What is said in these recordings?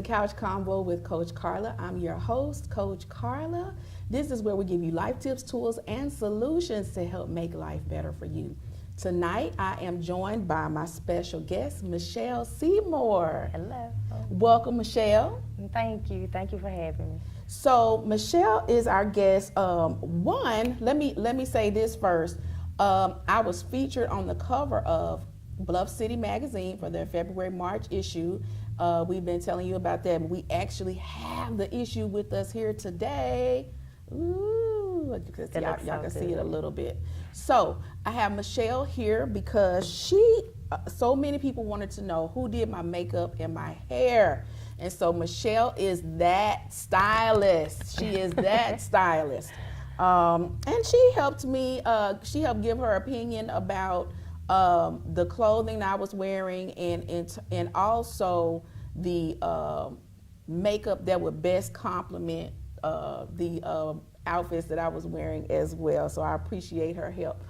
to Couch Convo with Coach Karla. I'm your host, Coach Karla. This is where we give you life tips, tools, and solutions to help make life better for you. Tonight, I am joined by my special guest, Michelle Seymour. Hello. Welcome, Michelle. Thank you. Thank you for having me. So, Michelle is our guest. Let me say this first. I was featured on the cover of Bluff City magazine for their February-March issue. We've been telling you about that, but we actually have the issue with us here today. Ooh, because y'all can see it a little bit. So I have Michelle here because so many people wanted to know who did my makeup and my hair. And so Michelle is that stylist. She is that stylist. And she helped me, she helped give her opinion about the clothing I was wearing and also the makeup that would best complement the outfits that I was wearing as well. So I appreciate her help.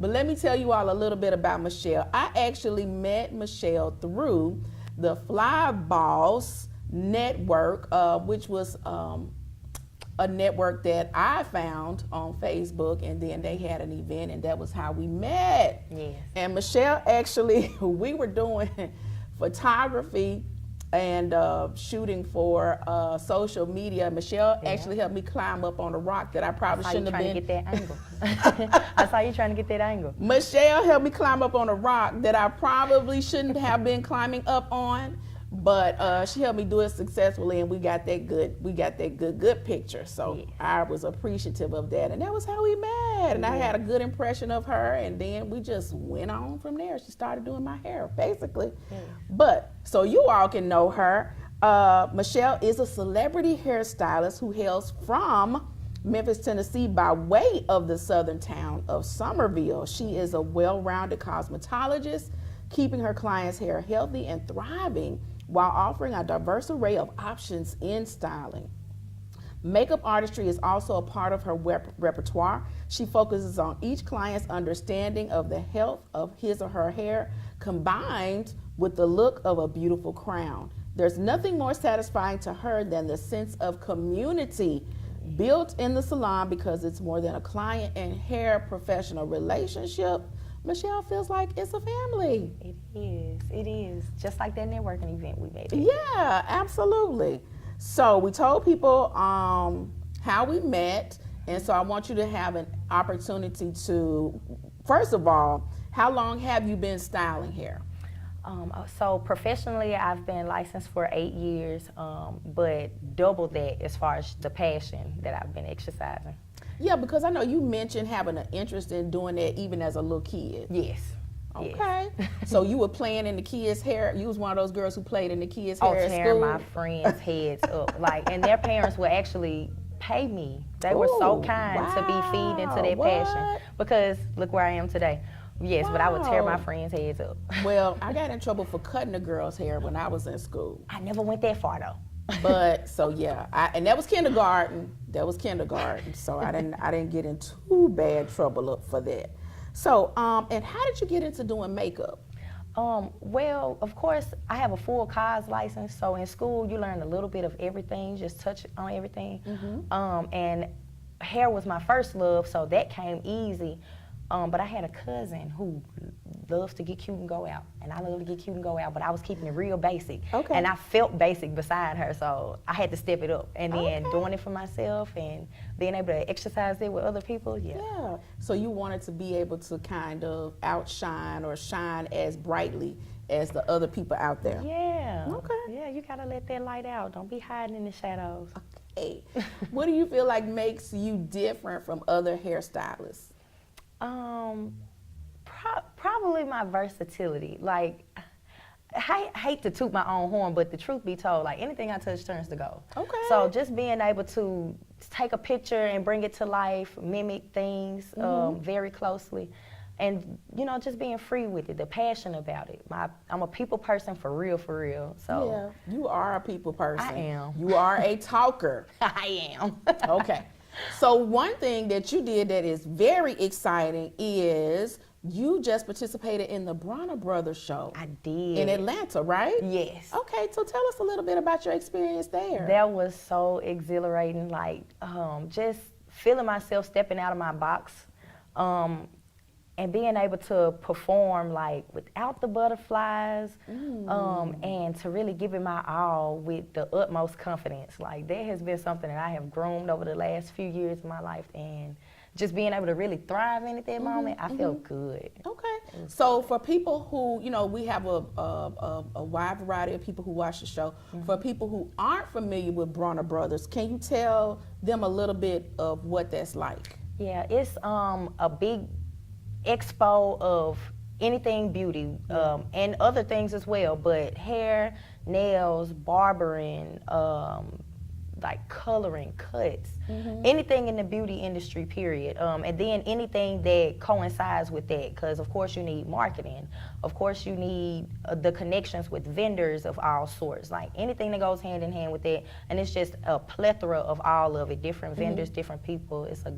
But let me tell you all a little bit about Michelle. I actually met Michelle through the Fly Boss network, which was a network that I found on Facebook, and then they had an event, and that was how we met. Yes. And Michelle actually, we were doing photography and shooting for social media. Michelle actually helped me climb up on a rock that I probably shouldn't have been. I saw you trying to get that angle. I saw you trying to get that angle. Michelle helped me climb up on a rock that I probably shouldn't have been climbing up on, but she helped me do it successfully, and we got that good picture. So yes. I was appreciative of that, and that was how we met. And I had a good impression of her, and then we just went on from there. She started doing my hair, basically. Yeah. But so you all can know her. Michelle is a celebrity hairstylist who hails from Memphis, Tennessee, by way of the southern town of Somerville. She is a well-rounded cosmetologist, keeping her clients' hair healthy and thriving while offering a diverse array of options in styling. Makeup artistry is also a part of her repertoire. She focuses on each client's understanding of the health of his or her hair, combined with the look of a beautiful crown. There's nothing more satisfying to her than the sense of community built in the salon, because it's more than a client and hair professional relationship. Michelle feels like it's a family. It is. It is. Just like that networking event we made. Yeah, absolutely. So we told people how we met, and so I want you to have an opportunity to, first of all, how long have you been styling hair? So professionally, I've been licensed for 8 years, but double that as far as the passion that I've been exercising. Yeah, because I know you mentioned having an interest in doing that even as a little kid. Yes. Okay. Yes. So you were playing in the kids' hair. You was one of those girls who played in the kids' hair at tearing school? my friends' heads up. And their parents would actually pay me. They were so kind to be feeding into their passion. Because look where I am today. Yes, but I would tear my friends' heads up. Well, I got in trouble for cutting a girl's hair when I was in school. I never went that far though. But so yeah, and that was kindergarten. So I didn't get in too bad trouble for that. So and how did you get into doing makeup? Well, of course, I have a full cos license. So in school, you learn a little bit of everything, just touch on everything. Mm-hmm. And hair was my first love, so that came easy. But I had a cousin who loves to get cute and go out, and I love to get cute and go out, but I was keeping it real basic. Okay. And I felt basic beside her, so I had to step it up. And then doing it for myself and being able to exercise it with other people, Yeah. So you wanted to be able to kind of outshine or shine as brightly as the other people out there. Yeah. Okay. Yeah, you gotta let that light out. Don't be hiding in the shadows. Okay. What do you feel like makes you different from other hairstylists? Probably my versatility. Like, I hate to toot my own horn, but the truth be told, like anything I touch turns to gold. Okay. So just being able to take a picture and bring it to life, mimic things very closely, and just being free with it, the passion about it. I'm a people person for real. So yeah, you are a people person. I am. You are a talker. I am. Okay. So one thing that you did that is very exciting is you just participated in the Bronner Brothers show I did. in Atlanta, right? Yes. Okay, so tell us a little bit about your experience there. That was so exhilarating, like just feeling myself stepping out of my box, and being able to perform like without the butterflies, and to really give it my all with the utmost confidence. Like that has been something that I have groomed over the last few years of my life, and just being able to really thrive in at that moment, I felt good. Okay. So for people who, you know, we have a wide variety of people who watch the show. For people who aren't familiar with Bronner Brothers, can you tell them a little bit of what that's like? Yeah, it's a big expo of anything beauty, and other things as well, but hair, nails, barbering, like coloring, cuts, anything in the beauty industry, period. And then anything that coincides with that, because of course you need marketing, of course you need the connections with vendors of all sorts, like anything that goes hand in hand with that. And it's just a plethora of all of it, different vendors, different people. It's a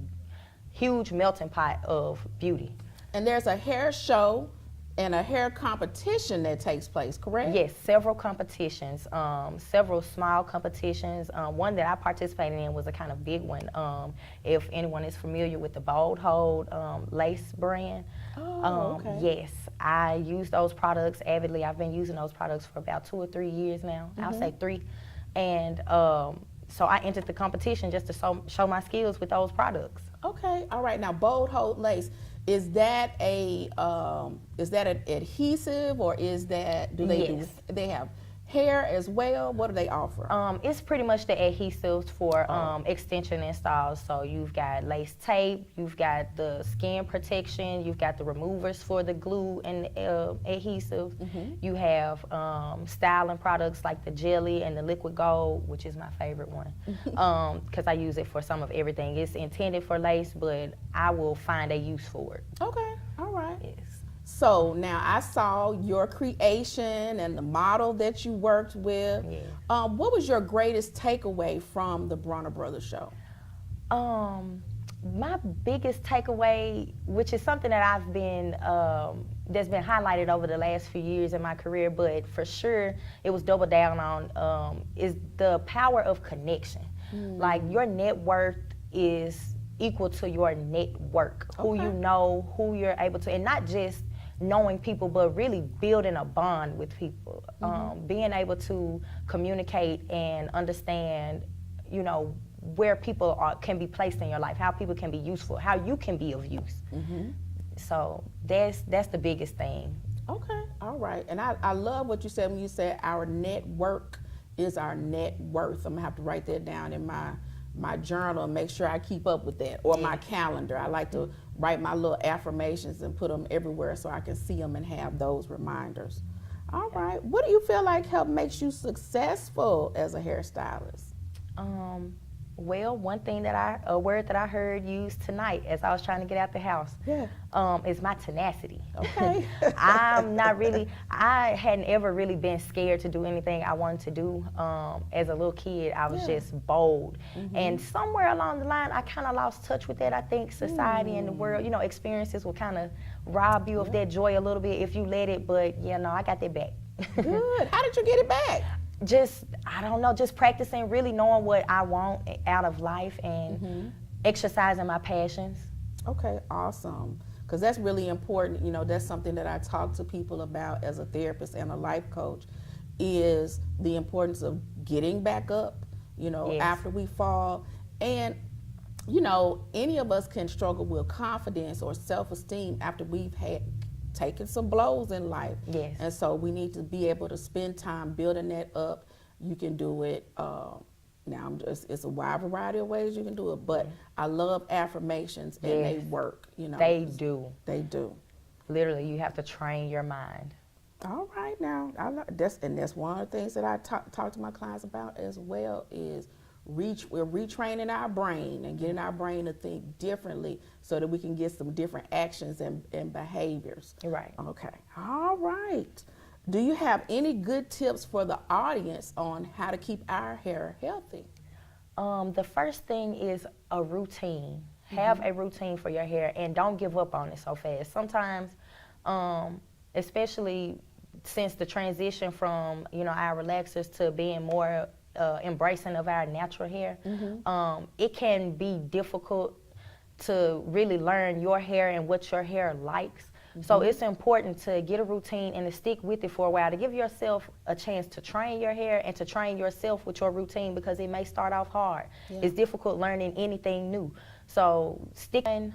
huge melting pot of beauty. And there's a hair show and a hair competition that takes place, correct? Yes, several competitions, several small competitions. One that I participated in was a kind of big one. If anyone is familiar with the Bold Hold lace brand. Okay. Yes, I use those products avidly. I've been using those products for about 2 or 3 years now. I'll say 3. And so I entered the competition just to show my skills with those products. Okay, all right. Now, Bold Hold Lace, is that an adhesive, or is that, Yes. they have hair as well? What do they offer? It's pretty much the adhesives for extension installs. So you've got lace tape, you've got the skin protection, you've got the removers for the glue and adhesives. You have styling products like the jelly and the liquid gold, which is my favorite one, because I use it for some of everything. It's intended for lace, but I will find a use for it. Okay, all right. Yes. So now I saw your creation and the model that you worked with. Yeah. What was your greatest takeaway from the Bronner Brothers show? My biggest takeaway, which is something that I've been, that's been highlighted over the last few years in my career, but for sure it was doubled down on, is the power of connection. Like your net worth is equal to your network, who you know, who you're able to, and not just knowing people, but really building a bond with people, being able to communicate and understand, you know, where people can be placed in your life, how people can be useful, how you can be of use. So that's the biggest thing. Okay, all right. And I love what you said when you said our network is our net worth. I'm gonna have to write that down in my journal and make sure I keep up with that, or my calendar. I like to write my little affirmations and put them everywhere so I can see them and have those reminders. All right. What do you feel like makes you successful as a hairstylist? Well, one thing a word that I heard used tonight as I was trying to get out the house, is my tenacity. Okay. I hadn't ever really been scared to do anything I wanted to do. As a little kid, I was just bold. And somewhere along the line, I kind of lost touch with that. I think society and the world, you know, experiences will kind of rob you of that joy a little bit if you let it, but you know, I got that back. Good. How did you get it back? Just, I don't know, just practicing, really knowing what I want out of life and exercising my passions. Okay, awesome. Because that's really important. You know, that's something that I talk to people about as a therapist and a life coach, is the importance of getting back up, you know, after we fall. And, you know, any of us can struggle with confidence or self-esteem after we've taken some blows in life. Yes. And so we need to be able to spend time building that up. You can do it. Now, it's a wide variety of ways you can do it, but I love affirmations, and they work. You know, they do. They do. Literally, you have to train your mind. All right, now that's one of the things that I talk to my clients about as well, is we're retraining our brain and getting our brain to think differently so that we can get some different actions and behaviors. Right. Okay. All right. Do you have any good tips for the audience on how to keep our hair healthy? The first thing is a routine. Have a routine for your hair and don't give up on it so fast. Sometimes, especially since the transition from, our relaxers to being more embracing of our natural hair, it can be difficult to really learn your hair and what your hair likes. So it's important to get a routine and to stick with it for a while, to give yourself a chance to train your hair and to train yourself with your routine, because it may start off hard. It's difficult learning anything new. So sticking,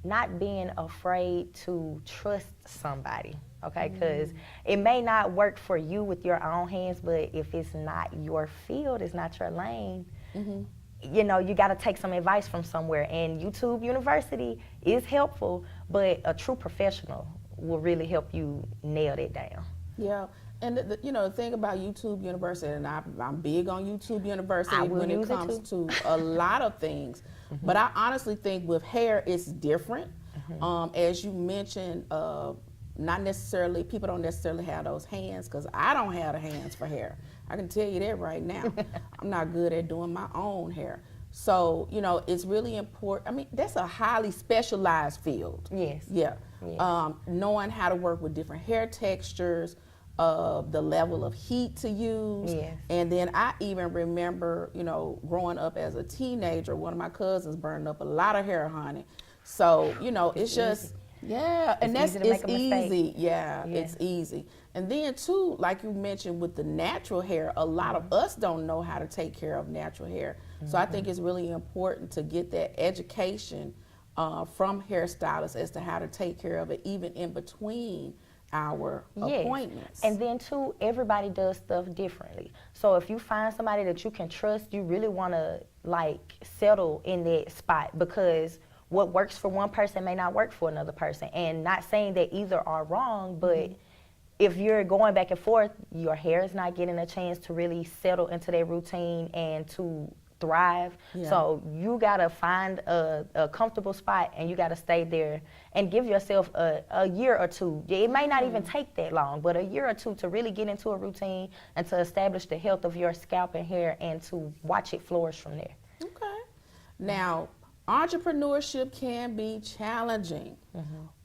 not being afraid to trust somebody, okay? Because it may not work for you with your own hands, but if it's not your field, it's not your lane, you got to take some advice from somewhere. And YouTube University is helpful, but a true professional will really help you nail it down. Yeah. And the thing about YouTube University, and I'm big on YouTube University when it comes to a lot of things, but I honestly think with hair it's different. As you mentioned, not necessarily, people don't necessarily have those hands, because I don't have the hands for hair. I can tell you that right now. I'm not good at doing my own hair. So, it's really important. I mean, that's a highly specialized field. Yes. Yeah. Yes. Knowing how to work with different hair textures, the level of heat to use. Yes. And then I even remember, growing up as a teenager, one of my cousins burned up a lot of hair, honey. So, it's just, yeah, and it's easy. Yeah, it's easy. And then too, like you mentioned with the natural hair, a lot of us don't know how to take care of natural hair. So I think it's really important to get that education from hairstylists as to how to take care of it, even in between our appointments. And then too, everybody does stuff differently. So if you find somebody that you can trust, you really want to settle in that spot, because what works for one person may not work for another person. And not saying that either are wrong, but if you're going back and forth, your hair is not getting a chance to really settle into their routine and to thrive. So you gotta find a comfortable spot, and you gotta stay there and give yourself a year or two. It may not even take that long, but a year or two to really get into a routine and to establish the health of your scalp and hair, and to watch it flourish from there. Okay. Now, entrepreneurship can be challenging.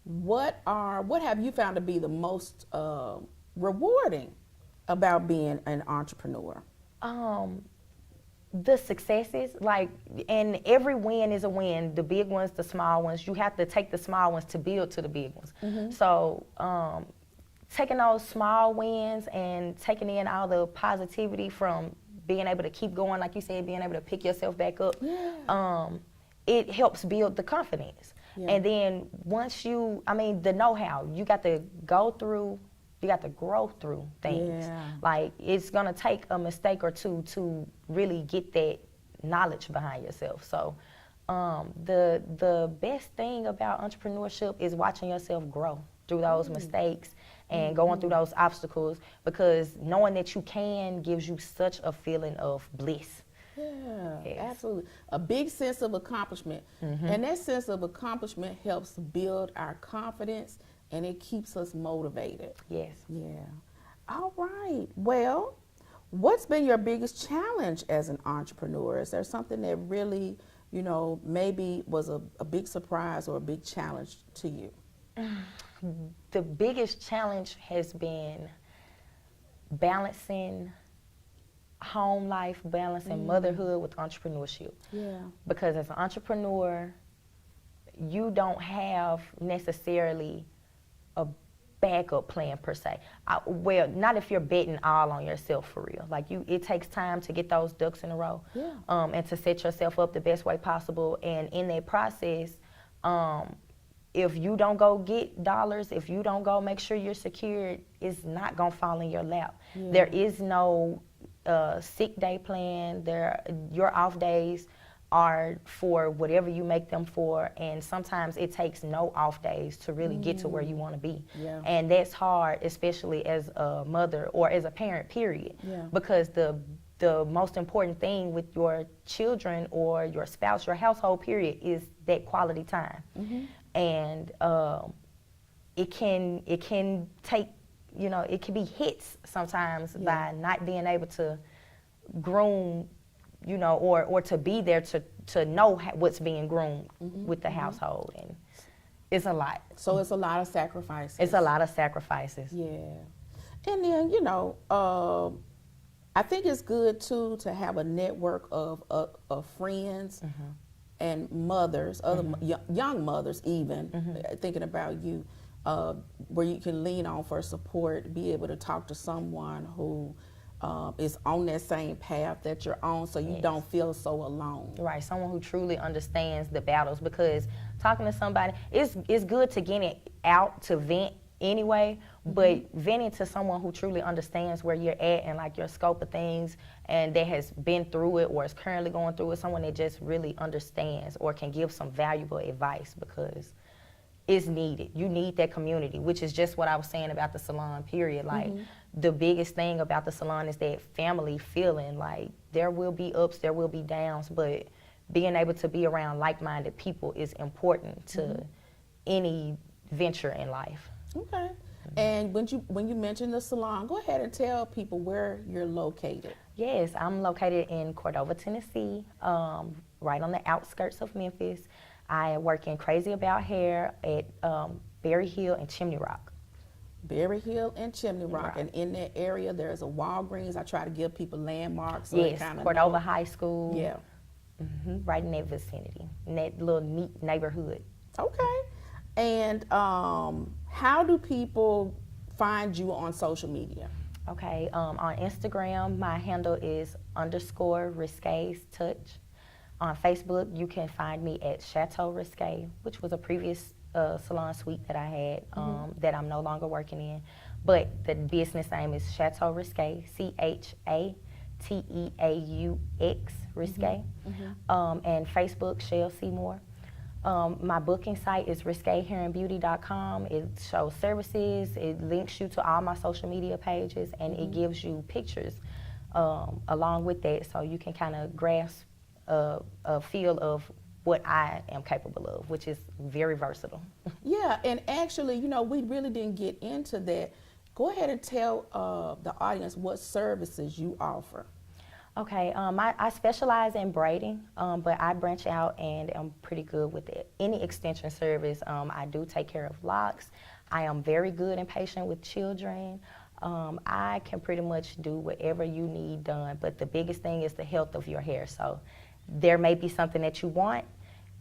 What have you found to be the most rewarding about being an entrepreneur? The successes, and every win is a win. The big ones, the small ones. You have to take the small ones to build to the big ones. So taking those small wins and taking in all the positivity from being able to keep going, like you said, being able to pick yourself back up, it helps build the confidence. And then once the know-how, you got to go through, you got to grow through things. It's gonna take a mistake or two to really get that knowledge behind yourself. So the best thing about entrepreneurship is watching yourself grow through those mistakes and going through those obstacles, because knowing that you can gives you such a feeling of bliss. Absolutely. A big sense of accomplishment. And that sense of accomplishment helps build our confidence, and it keeps us motivated. Yes. Yeah. All right. Well, what's been your biggest challenge as an entrepreneur? Is there something that really, maybe was a big surprise or a big challenge to you? The biggest challenge has been balancing home life, balancing motherhood with entrepreneurship. Because as an entrepreneur, you don't have necessarily a backup plan per se. Well, not if you're betting all on yourself for real. It takes time to get those ducks in a row, and to set yourself up the best way possible. And in that process, if you don't go get dollars, if you don't go make sure you're secured, it's not gonna fall in your lap. There is no sick day plan. Your off days are for whatever you make them for, and sometimes it takes no off days to really get to where you want to be. And that's hard, especially as a mother or as a parent, period. Because the most important thing with your children or your spouse, your household, period, is that quality time. And it can take, it can be hits sometimes by not being able to groom, or to be there to to know what's being groomed with the household, and it's a lot. So it's a lot of sacrifices. It's a lot of sacrifices. Yeah. And then, I think it's good too to have a network of friends and mothers, other young mothers even, thinking about you, where you can lean on for support, be able to talk to someone who is on that same path that you're on, so you don't feel so alone. Right, someone who truly understands the battles, because talking to somebody, it's good to get it out to vent anyway, but venting to someone who truly understands where you're at and like your scope of things, and that has been through it or is currently going through it, someone that just really understands or can give some valuable advice, because it's needed. You need that community, which is just what I was saying about the salon, period. Like, the biggest thing about the salon is that family feeling. Like, there will be ups, there will be downs, but being able to be around like-minded people is important to any venture in life. Okay. And when you mention the salon, go ahead and tell people where you're located. Yes, I'm located in Cordova, Tennessee, right on the outskirts of Memphis. I work in Crazy About Hair at Berry Hill and Chimney Rock. Berry Hill and Chimney Rock. And in that area, there's a Walgreens. I try to give people landmarks. So yes, Cordova know. High School. Yeah. Right in that vicinity, in that little neat neighborhood. Okay. And how do people find you on social media? Okay, on Instagram, my handle is _Risqué's Touch. On Facebook, you can find me at Chateau Risqué, which was a previous salon suite that I had that I'm no longer working in. But the business name is Chateau Risqué, CHATEAUX Risqué. And Facebook, Shell Seymour. My booking site is risquehairandbeauty.com. It shows services, it links you to all my social media pages, and it gives you pictures along with that, so you can kind of grasp a feel of what I am capable of, which is very versatile. Yeah, and actually, we really didn't get into that. Go ahead and tell the audience what services you offer. Okay, I specialize in braiding, but I branch out and am pretty good with it. Any extension service, I do take care of locks. I am very good and patient with children. I can pretty much do whatever you need done, but the biggest thing is the health of your hair. So there may be something that you want.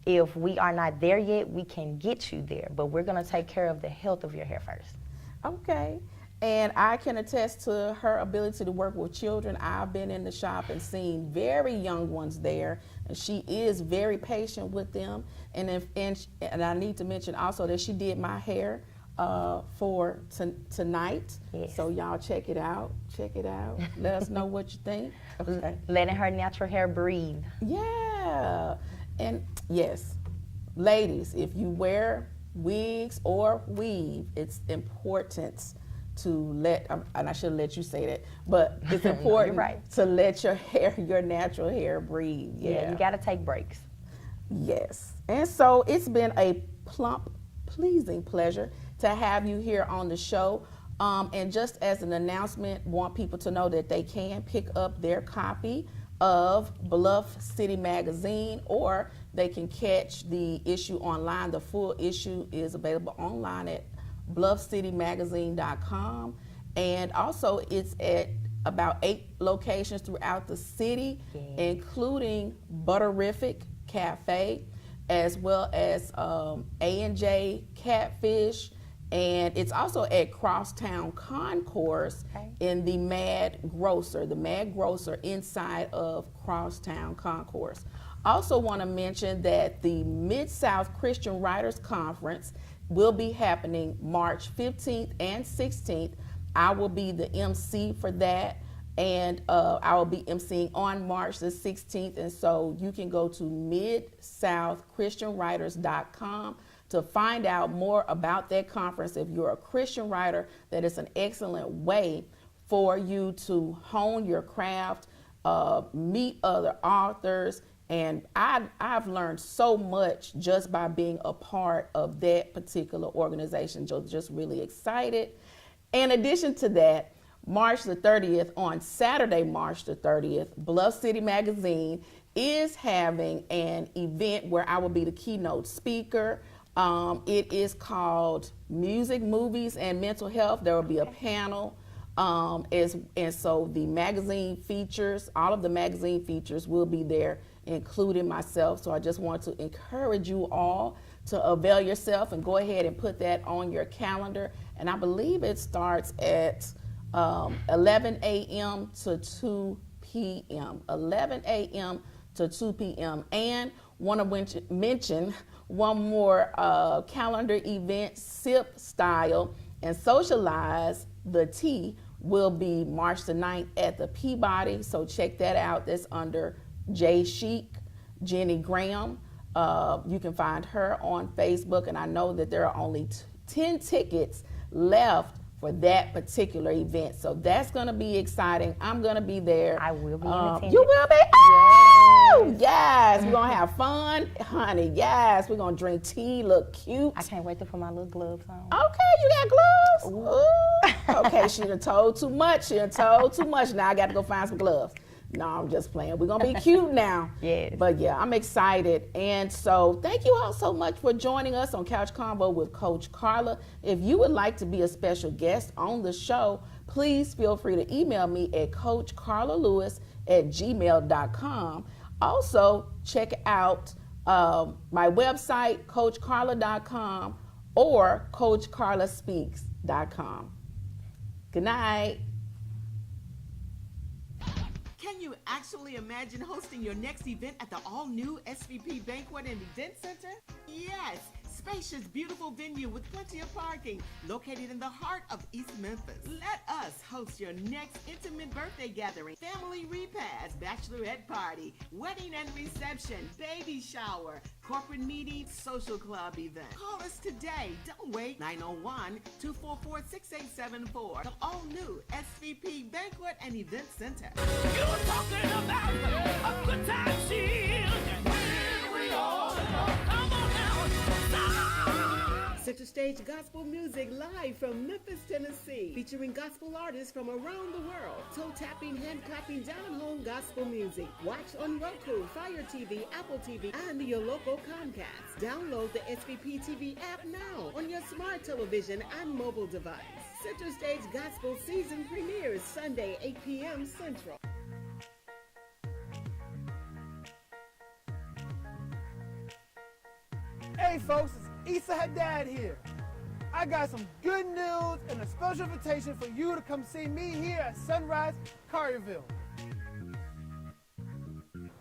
If we are not there yet, we can get you there, but we're gonna take care of the health of your hair first. Okay. And I can attest to her ability to work with children. I've been in the shop and seen very young ones there, and she is very patient with them. And I need to mention also that she did my hair for tonight. Yes. So y'all check it out. Check it out. Let us know what you think. Okay. Letting her natural hair breathe. Yeah. And yes, ladies, if you wear wigs or weave, it's important to let, and I should let you say that, but it's important to let your hair, your natural hair breathe. Yeah, you gotta take breaks. Yes. And so it's been a plump, pleasing pleasure to have you here on the show. And just as an announcement, want people to know that they can pick up their copy of Bluff City Magazine, or they can catch the issue online. The full issue is available online at bluffcitymagazine.com, and also it's at about 8 locations throughout the city, including Butterific Cafe, as well as A&J Catfish, and it's also at Crosstown Concourse in the Mad Grocer inside of Crosstown Concourse. Also want to mention that the Mid-South Christian Writers Conference will be happening March 15th and 16th. I will be the MC for that, and I will be MCing on March the 16th, and so you can go to midsouthchristianwriters.com to find out more about that conference. If you're a Christian writer, that is an excellent way for you to hone your craft, meet other authors, and I've learned so much just by being a part of that particular organization. Just really excited. In addition to that, March the 30th, on Saturday, March the 30th, Bluff City Magazine is having an event where I will be the keynote speaker. It is called Music, Movies, and Mental Health. There will be a panel. And so the magazine features, all of the magazine features will be there, including myself. So I just want to encourage you all to avail yourself and go ahead and put that on your calendar. And I believe it starts at 11 a.m. to 2 p.m. 11 a.m. to 2 p.m. And want to mention one more calendar event, Sip Style and Socialize the Tea, will be March the 9th at the Peabody. So check that out. That's under Jay Chic, Jenny Graham. You can find her on Facebook, and I know that there are only 10 tickets left for that particular event. So that's going to be exciting. I'm going to be there. I will be in attendance. You will be? Oh, yes. We're going to have fun, honey. Yes. We're going to drink tea, look cute. I can't wait to put my little gloves on. Okay, you got gloves? Ooh. Okay, she done told too much. Now I got to go find some gloves. No, I'm just playing. We're going to be cute now. Yes. But yeah, I'm excited. And so thank you all so much for joining us on Couch Convo with Coach Karla. If you would like to be a special guest on the show, please feel free to email me at coachkarlalewis@gmail.com. Also, check out my website, coachkarla.com or coachkarlaspeaks.com. Good night. Can you actually imagine hosting your next event at the all-new SVP Banquet and Event Center? Yes, spacious, beautiful venue with plenty of parking, located in the heart of East Memphis. Let us host your next intimate birthday gathering, family repast, bachelorette party, wedding and reception, baby shower, corporate meeting, social club event. Call us today. Don't wait. 901-244-6874. The all-new SVP Banquet and Event Center. You're talking about a good time shield. Here we are. Come on now. Center Stage Gospel Music live from Memphis, Tennessee, featuring gospel artists from around the world. Toe-tapping, hand-clapping, down-home gospel music. Watch on Roku, Fire TV, Apple TV, and your local Comcast. Download the SVP TV app now on your smart television and mobile device. Center Stage Gospel season premieres Sunday, 8 p.m. Central. Hey folks, it's Issa Haddad here. I got some good news and a special invitation for you to come see me here at Sunrise Collierville.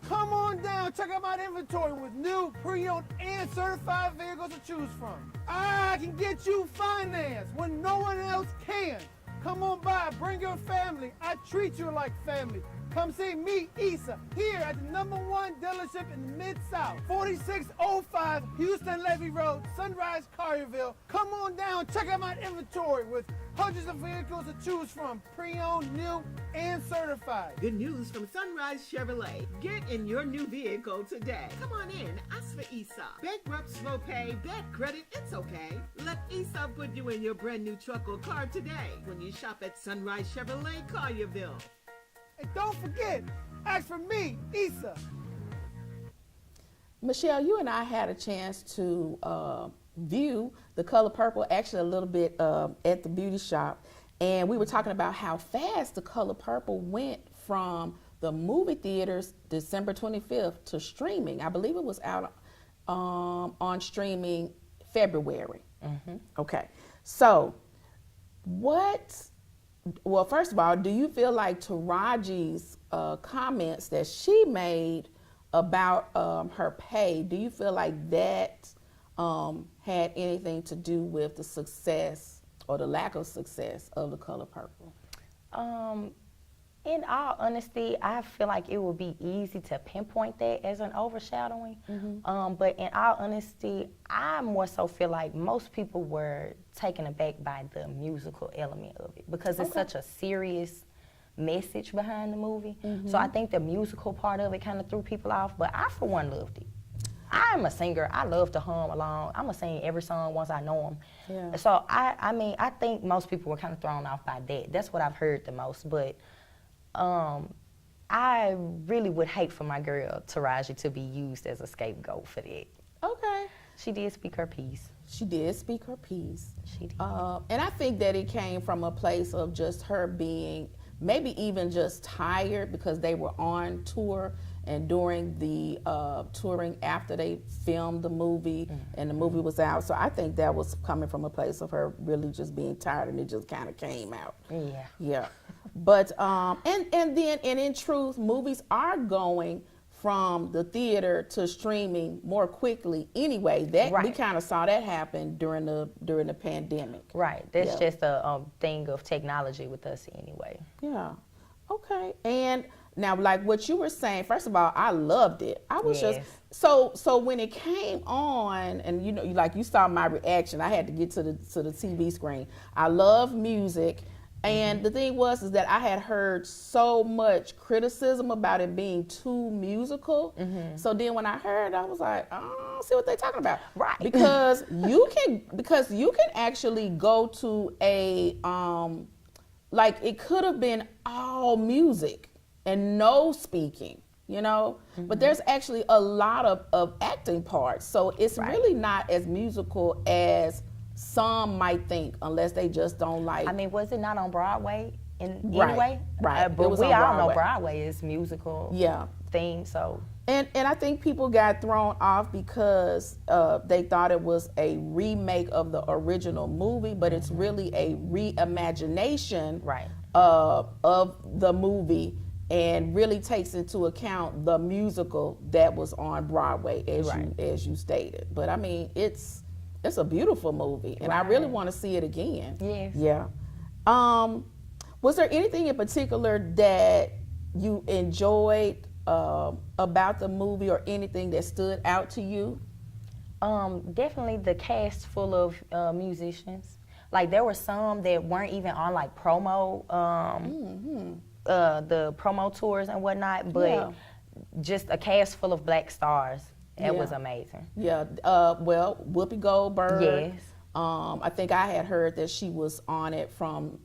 Come on down, check out my inventory with new, pre-owned, and certified vehicles to choose from. I can get you finance when no one else can. Come on by, bring your family. I treat you like family. Come see me, Issa, here at the #1 dealership in the Mid-South, 4605 Houston Levy Road, Sunrise Collierville. Come on down, check out my inventory with hundreds of vehicles to choose from, pre-owned, new, and certified. Good news from Sunrise Chevrolet. Get in your new vehicle today. Come on in, ask for Issa. Bankrupt, slow pay, bad credit, it's okay. Let Issa put you in your brand new truck or car today when you shop at Sunrise Chevrolet Collierville. And don't forget, ask for me, Issa. Michelle, you and I had a chance to view the color purple actually a little bit at the beauty shop, and we were talking about how fast the color purple went from the movie theaters December 25th to streaming. I believe it was out on streaming February. Mm-hmm. Okay, so well, first of all, do you feel like Taraji's comments that she made about her pay, do you feel like that had anything to do with the success or the lack of success of the color purple? In all honesty, I feel like it would be easy to pinpoint that as an overshadowing. Mm-hmm. But in all honesty, I more so feel like most people were taken aback by the musical element of it because it's such a serious message behind the movie. Mm-hmm. So I think the musical part of it kind of threw people off, but I, for one, loved it. I'm a singer. I love to hum along. I'm going to sing every song once I know them. Yeah. So, I think most people were kind of thrown off by that. That's what I've heard the most. But I I really would hate for my girl Taraji to be used as a scapegoat for that. Okay. She did speak her piece. She did speak her piece. She did. And I think that it came from a place of just her being maybe even just tired because they were on tour, and during the touring after they filmed the movie and the movie was out. So I think that was coming from a place of her really just being tired, and it just kind of came out. Yeah. Yeah. But and in truth, movies are going from the theater to streaming more quickly anyway. That we Right. kind of saw that happen during the pandemic. Right. That's Yeah. just a thing of technology with us anyway. Yeah. Okay. And now, like what you were saying, first of all, I loved it. I was just Yes. so when it came on, and you know, like you saw my reaction. I had to get to the TV screen. I love music. And the thing is that I had heard so much criticism about it being too musical. So then when I heard, I was like, I don't see what they're talking about. Right. Because you can actually go to a like it could have been all music and no speaking, you know? But there's actually a lot of acting parts. So it's really not as musical as some might think, unless they just don't like. I mean, was it not on Broadway Right, anyway? right. But It was we on all know Broadway. Broadway is musical Yeah. theme, so. And I think people got thrown off because they thought it was a remake of the original movie, but it's really a reimagination Right. of the movie, and really takes into account the musical that was on Broadway, as you stated. But I mean, it's a beautiful movie, and I really want to see it again. Yes. Yeah. Was there anything in particular that you enjoyed about the movie, or anything that stood out to you? Definitely the cast full of musicians. Like there were some that weren't even on like promo, the promo tours and whatnot, but just a cast full of black stars. It was amazing. Yeah. Well, Whoopi Goldberg. Yes. I think I had heard that she was on it from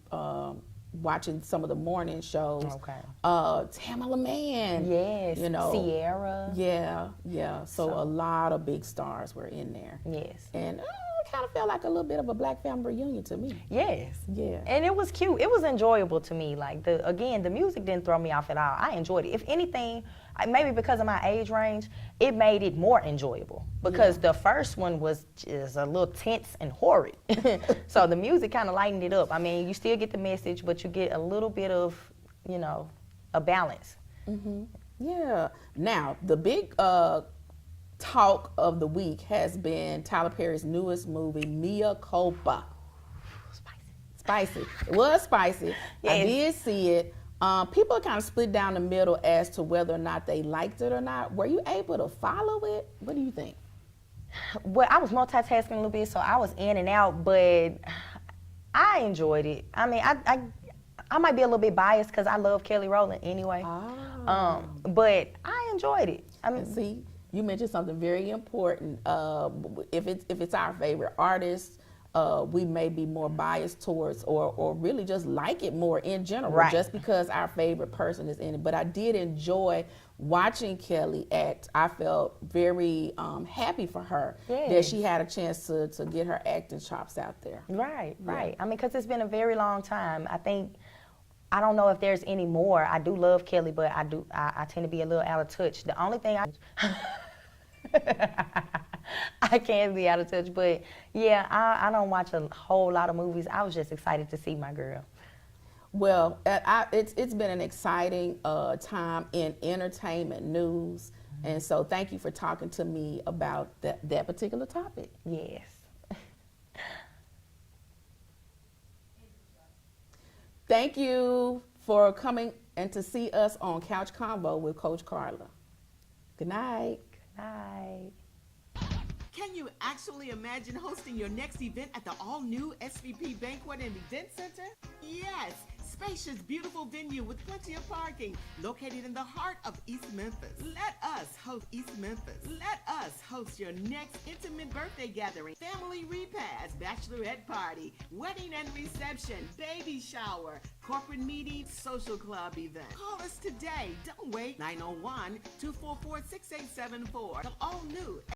watching some of the morning shows. Okay. Tamala Mann. Yes. You know. Sierra. Yeah. So a lot of big stars were in there. Yes. And it kind of felt like a little bit of a Black family reunion to me. Yes. Yeah. And it was cute. It was enjoyable to me. Like the music didn't throw me off at all. I enjoyed it. If anything, maybe because of my age range, it made it more enjoyable. Because the first one was just a little tense and horrid. So the music kind of lightened it up. I mean, you still get the message, but you get a little bit of, you know, a balance. Yeah. Now, the big talk of the week has been Tyler Perry's newest movie, Mea Culpa. Spicy. It was spicy. I Yes. did see it. People are kind of split down the middle as to whether or not they liked it or not. Were you able to follow it? What do you think? Well, I was multitasking a little bit, so I was in and out, but I enjoyed it. I mean, I might be a little bit biased because I love Kelly Rowland anyway. But I enjoyed it. I mean, See, you mentioned something very important. If it's our favorite artist, we may be more biased towards, or really just like it more in general, Right. just because our favorite person is in it. But I did enjoy watching Kelly act. I felt very happy for her that Yes. she had a chance to get her acting chops out there. right. I mean, because it's been a very long time. I don't know if there's any more. I do love Kelly, but I tend to be a little out of touch. The only thing I can be out of touch, but yeah, I don't watch a whole lot of movies. I was just excited to see my girl. Well, it's been an exciting time in entertainment news, and so thank you for talking to me about that particular topic. Yes. Thank you for coming and to see us on Couch Convo with Coach Karla. Good night. Night. Can you actually imagine hosting your next event at the all-new SVP Banquet and Event Center? Yes, spacious, beautiful venue with plenty of parking, located in the heart of East Memphis. Let us host East Memphis. Let us host your next intimate birthday gathering, family repast, bachelorette party, wedding and reception, baby shower, corporate meeting, social club event. Call us today. Don't wait. 901-244-6874. The all new